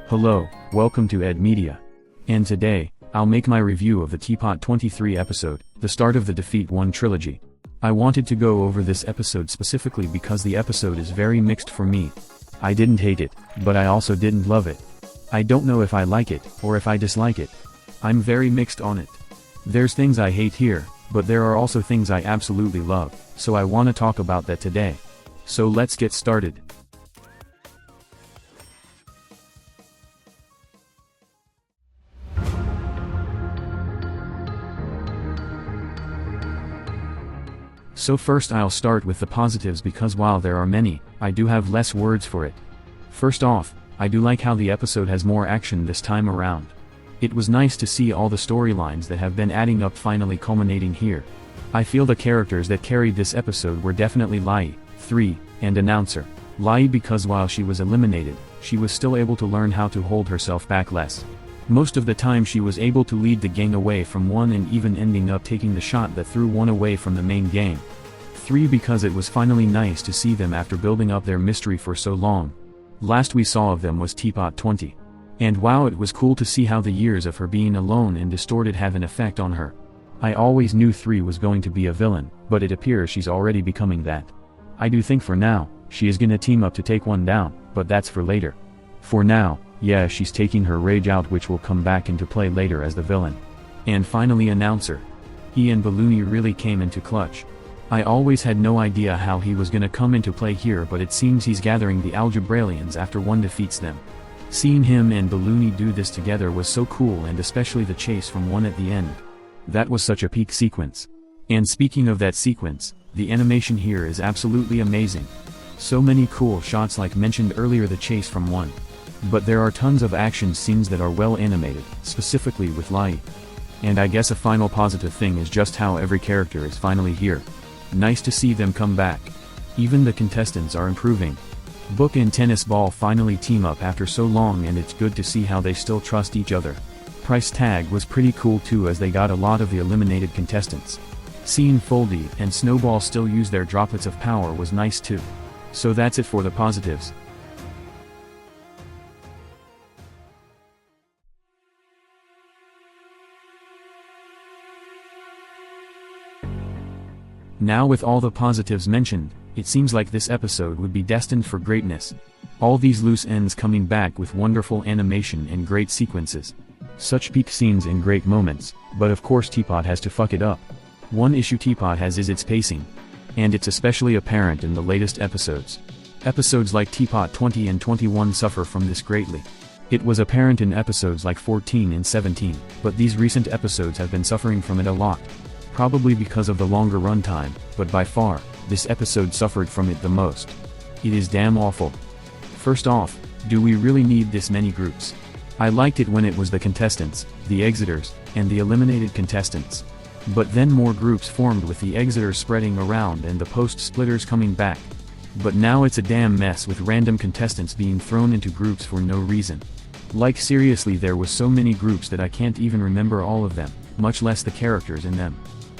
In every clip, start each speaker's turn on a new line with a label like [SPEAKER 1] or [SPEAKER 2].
[SPEAKER 1] Hello, welcome to Ed Media. And today, I'll make my review of the TPOT 23 episode, the start of the Defeat 1 trilogy. I wanted to go over this episode specifically because the episode is very mixed for me. I didn't hate it, but I also didn't love it. I don't know if I like it, or if I dislike it. I'm very mixed on it. There's things I hate here, but there are also things I absolutely love, so I want to talk about that today. So let's get started. So first I'll start with the positives because while there are many, I do have less words for it. First off, I do like how the episode has more action this time around. It was nice to see all the storylines that have been adding up finally culminating here. I feel the characters that carried this episode were definitely Lai, 3, and Announcer. Lai because while she was eliminated, she was still able to learn how to hold herself back less. Most of the time she was able to lead the gang away from one and even ending up taking the shot that threw one away from the main gang. 3 because it was finally nice to see them after building up their mystery for so long. Last we saw of them was TPOT 20. And wow, it was cool to see how the years of her being alone and distorted have an effect on her. I always knew 3 was going to be a villain, but it appears she's already becoming that. I do think for now, she is gonna team up to take one down, but that's for later. For now, yeah, she's taking her rage out, which will come back into play later as the villain. And finally Announcer. He and Balloony really came into clutch. I always had no idea how he was gonna come into play here, but it seems he's gathering the Algebralians after one defeats them. Seeing him and Balloony do this together was so cool, and especially the chase from one at the end. That was such a peak sequence. And speaking of that sequence, the animation here is absolutely amazing. So many cool shots like mentioned earlier, the chase from one. But there are tons of action scenes that are well animated, specifically with Lai. And I guess a final positive thing is just how every character is finally here. Nice to see them come back. Even the contestants are improving. Book and Tennis Ball finally team up after so long, and it's good to see how they still trust each other. Price tag was pretty cool too, as they got a lot of the eliminated contestants. Seeing Foldy and Snowball still use their droplets of power was nice too. So that's it for the positives. Now with all the positives mentioned, it seems like this episode would be destined for greatness. All these loose ends coming back with wonderful animation and great sequences. Such peak scenes and great moments, but of course TPOT has to fuck it up. One issue TPOT has is its pacing. And it's especially apparent in the latest episodes. Episodes like TPOT 20 and 21 suffer from this greatly. It was apparent in episodes like 14 and 17, but these recent episodes have been suffering from it a lot. Probably because of the longer runtime, but by far, this episode suffered from it the most. It is damn awful. First off, do we really need this many groups? I liked it when it was the contestants, the exiters, and the eliminated contestants. But then more groups formed with the exiters spreading around and the post-splitters coming back. But now it's a damn mess with random contestants being thrown into groups for no reason. Like seriously, there was so many groups that I can't even remember all of them, much less the characters in them.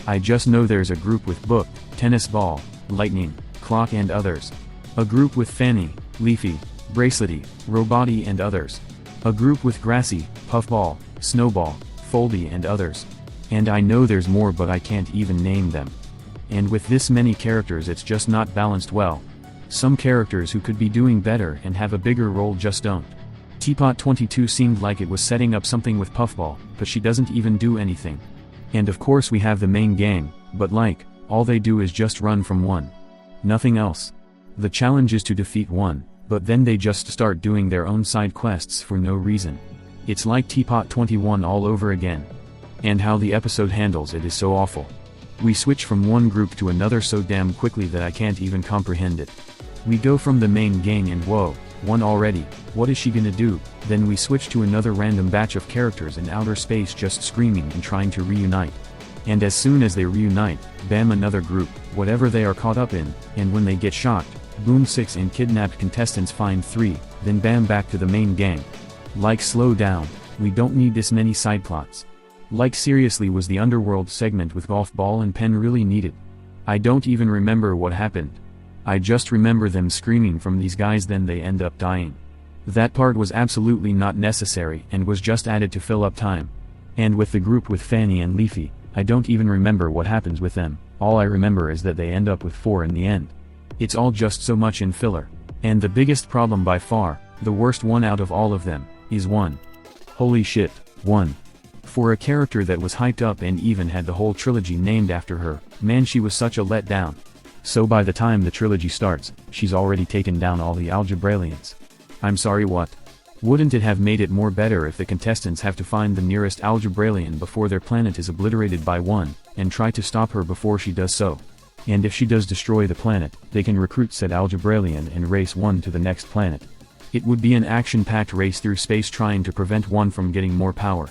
[SPEAKER 1] I just know there's a group with Book, Tennis Ball, Lightning, Clock and others. A group with Fanny, Leafy, Bracelety, Roboti and others. A group with Grassy, Puffball, Snowball, Foldy and others. And I know there's more, but I can't even name them. And with this many characters, it's just not balanced well. Some characters who could be doing better and have a bigger role just don't. TPOT 22 seemed like it was setting up something with Puffball, but she doesn't even do anything. And of course we have the main gang, but like, all they do is just run from one. Nothing else. The challenge is to defeat one, but then they just start doing their own side quests for no reason. It's like TPOT 21 all over again. And how the episode handles it is so awful. We switch from one group to another so damn quickly that I can't even comprehend it. We go from the main gang and whoa, one already, what is she gonna do? Then we switch to another random batch of characters in outer space just screaming and trying to reunite. And as soon as they reunite, bam, another group, whatever they are caught up in, and when they get shocked, boom, 6 and kidnapped contestants find 3, then bam, back to the main gang. Like, slow down, we don't need this many side plots. Like seriously, was the underworld segment with Golf Ball and Pen really needed? I don't even remember what happened. I just remember them screaming from these guys, then they end up dying. That part was absolutely not necessary and was just added to fill up time. And with the group with Fanny and Leafy, I don't even remember what happens with them, all I remember is that they end up with 4 in the end. It's all just so much in filler. And the biggest problem by far, the worst one out of all of them, is 1. Holy shit, 1. For a character that was hyped up and even had the whole trilogy named after her, man, she was such a letdown. So by the time the trilogy starts, she's already taken down all the Algebralians. I'm sorry, what? Wouldn't it have made it more better if the contestants have to find the nearest Algebralian before their planet is obliterated by 1, and try to stop her before she does so? And if she does destroy the planet, they can recruit said Algebralian and race 1 to the next planet. It would be an action-packed race through space trying to prevent 1 from getting more power.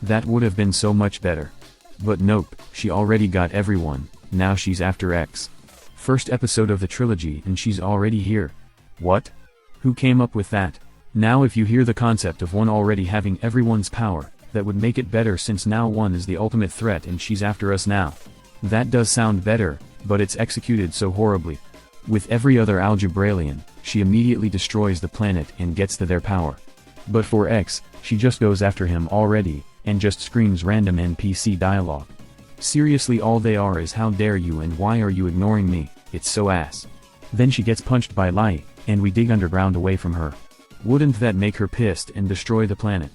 [SPEAKER 1] That would have been so much better. But nope, she already got everyone, now she's after X. First episode of the trilogy and she's already here. What? Who came up with that? Now if you hear the concept of 1 already having everyone's power, that would make it better since now 1 is the ultimate threat and she's after us now. That does sound better, but it's executed so horribly. With every other Algebralian, she immediately destroys the planet and gets to their power. But for X, she just goes after him already, and just screams random NPC dialogue. Seriously, all they are is how dare you and why are you ignoring me, it's so ass. Then she gets punched by Lai, and we dig underground away from her. Wouldn't that make her pissed and destroy the planet?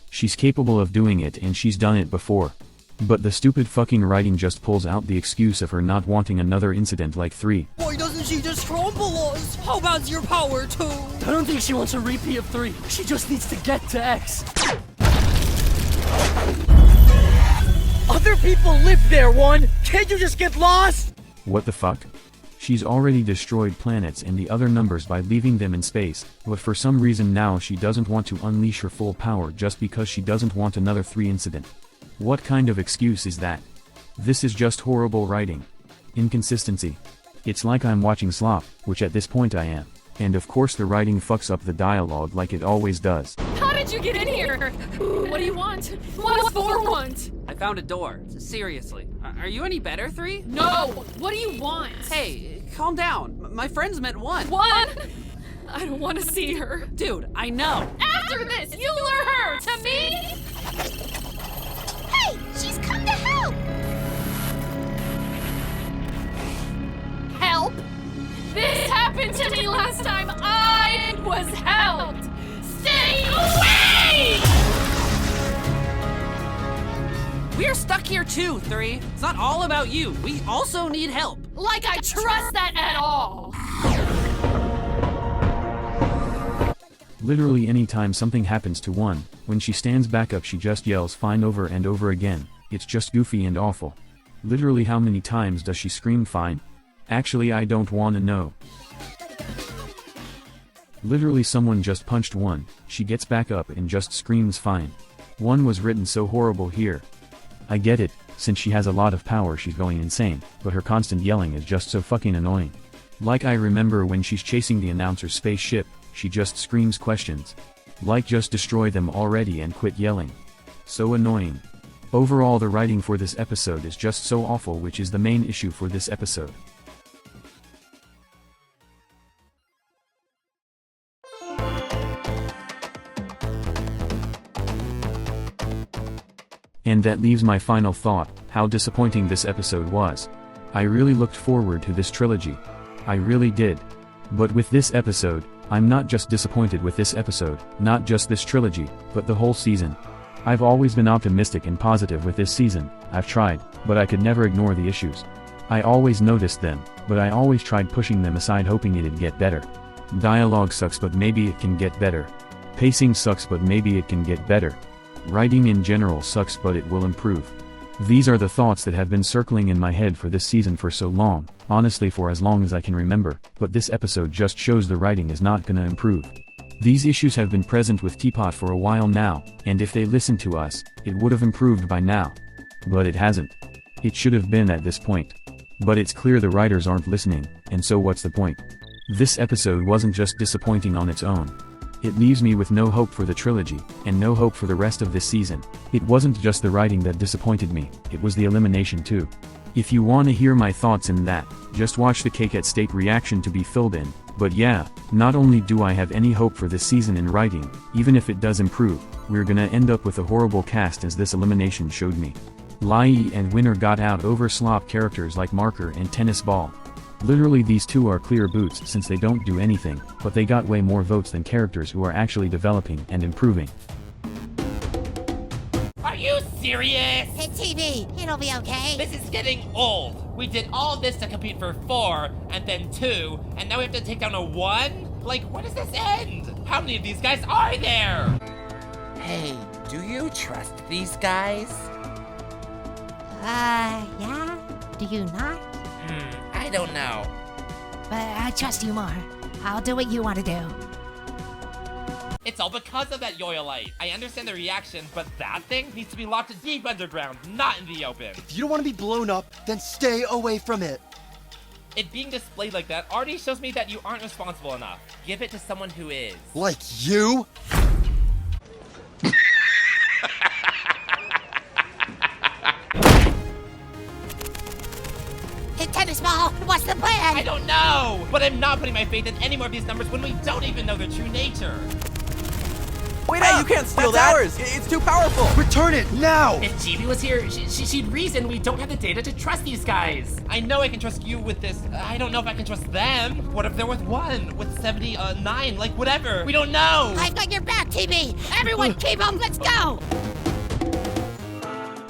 [SPEAKER 1] She's capable of doing it and she's done it before. But the stupid fucking writing just pulls out the excuse of her not wanting another incident like 3.
[SPEAKER 2] Why doesn't she just trample us? How bad's your power too?
[SPEAKER 3] I don't think she wants a repeat of 3. She just needs to get to X.
[SPEAKER 2] Other people live there, 1! Can't you just get lost?
[SPEAKER 1] What the fuck? She's already destroyed planets and the other numbers by leaving them in space, but for some reason now she doesn't want to unleash her full power just because she doesn't want another 3 incident. What kind of excuse is that? This is just horrible writing. Inconsistency. It's like I'm watching slop, which at this point I am. And of course the writing fucks up the dialogue like it always does.
[SPEAKER 4] How did you get in here? What do you want? What does 4 want?
[SPEAKER 5] I found a door. Seriously. Are you any better, 3?
[SPEAKER 4] No! What do you want?
[SPEAKER 5] Hey, calm down. My friends meant 1.
[SPEAKER 4] 1? I don't want to see her.
[SPEAKER 5] Dude, I know.
[SPEAKER 4] After this, you lure her to me?
[SPEAKER 6] Hey, she's come to help!
[SPEAKER 4] Help? This happened to me last time I was helped! Stay away!
[SPEAKER 5] We're stuck here too, 3. It's not all about you. We also need help.
[SPEAKER 4] Like I trust that at all!
[SPEAKER 1] Literally anytime something happens to 1, when she stands back up she just yells fine over and over again. It's just goofy and awful. Literally how many times does she scream fine? Actually I don't wanna know. Literally someone just punched 1, she gets back up and just screams fine. 1 was written so horrible here. I get it, since she has a lot of power she's going insane, but her constant yelling is just so fucking annoying. Like I remember when she's chasing the announcer's spaceship, she just screams questions. Like just destroy them already and quit yelling. So annoying. Overall the writing for this episode is just so awful, which is the main issue for this episode. And that leaves my final thought, how disappointing this episode was. I really looked forward to this trilogy. I really did. But with this episode, I'm not just disappointed with this episode, not just this trilogy, but the whole season. I've always been optimistic and positive with this season, I've tried, but I could never ignore the issues. I always noticed them, but I always tried pushing them aside hoping it'd get better. Dialogue sucks but maybe it can get better. Pacing sucks but maybe it can get better. Writing in general sucks but it will improve. These are the thoughts that have been circling in my head for this season for so long, honestly for as long as I can remember, but this episode just shows the writing is not gonna improve. These issues have been present with TPOT for a while now, and if they listened to us, it would have improved by now. But it hasn't. It should have been at this point. But it's clear the writers aren't listening, and so what's the point? This episode wasn't just disappointing on its own. It leaves me with no hope for the trilogy, and no hope for the rest of this season. It wasn't just the writing that disappointed me, it was the elimination too. If you wanna hear my thoughts in that, just watch the Cake at Stake reaction to be filled in. But yeah, not only do I have any hope for this season in writing, even if it does improve, we're gonna end up with a horrible cast as this elimination showed me. Lai and Winner got out over slop characters like Marker and Tennis Ball. Literally these two are clear boots since they don't do anything, but they got way more votes than characters who are actually developing and improving.
[SPEAKER 6] Are you serious?
[SPEAKER 7] It's TV. It'll be okay.
[SPEAKER 6] This is getting old. We did all this to compete for 4, and then 2, and now we have to take down a 1? Like, where does this end? How many of these guys are there?
[SPEAKER 2] Hey, do you trust these guys?
[SPEAKER 7] Yeah? Do you not?
[SPEAKER 6] I don't know.
[SPEAKER 7] But I trust you more. I'll do what you want to do.
[SPEAKER 6] It's all because of that Yoyolite. I understand the reaction, but that thing needs to be locked deep underground, not in the open.
[SPEAKER 8] If you don't want to be blown up, then stay away from it.
[SPEAKER 6] It being displayed like that already shows me that you aren't responsible enough. Give it to someone who is.
[SPEAKER 8] Like you?
[SPEAKER 7] Hey, Tennis Ball, what's the plan?
[SPEAKER 6] I don't know! But I'm not putting my faith in any more of these numbers when we don't even know their true nature.
[SPEAKER 2] Wait up! You can't steal that! Ours. It's too powerful!
[SPEAKER 8] Return it now!
[SPEAKER 3] If GB was here, she'd reason we don't have the data to trust these guys.
[SPEAKER 6] I know I can trust you with this. I don't know if I can trust them. What if they're with 1? With 79? Like, whatever. We don't know!
[SPEAKER 7] I've got your back, TV! Everyone keep up, let's go!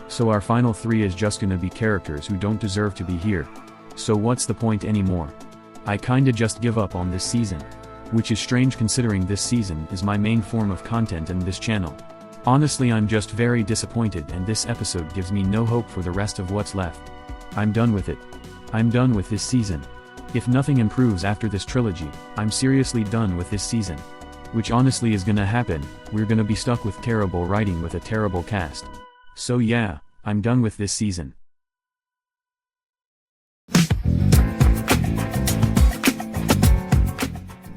[SPEAKER 1] So our final 3 is just gonna be characters who don't deserve to be here. So what's the point anymore? I kinda just give up on this season. Which is strange considering this season is my main form of content in this channel. Honestly, I'm just very disappointed and this episode gives me no hope for the rest of what's left. I'm done with it. I'm done with this season. If nothing improves after this trilogy, I'm seriously done with this season. Which honestly is gonna happen, we're gonna be stuck with terrible writing with a terrible cast. So yeah, I'm done with this season.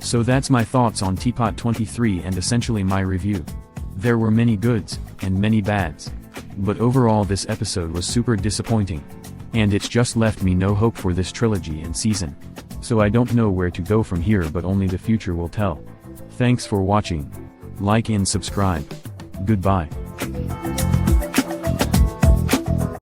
[SPEAKER 1] So that's my thoughts on TPOT 23 and essentially my review. There were many goods, and many bads. But overall this episode was super disappointing. And it's just left me no hope for this trilogy and season. So I don't know where to go from here but only the future will tell. Thanks for watching. Like and subscribe. Goodbye.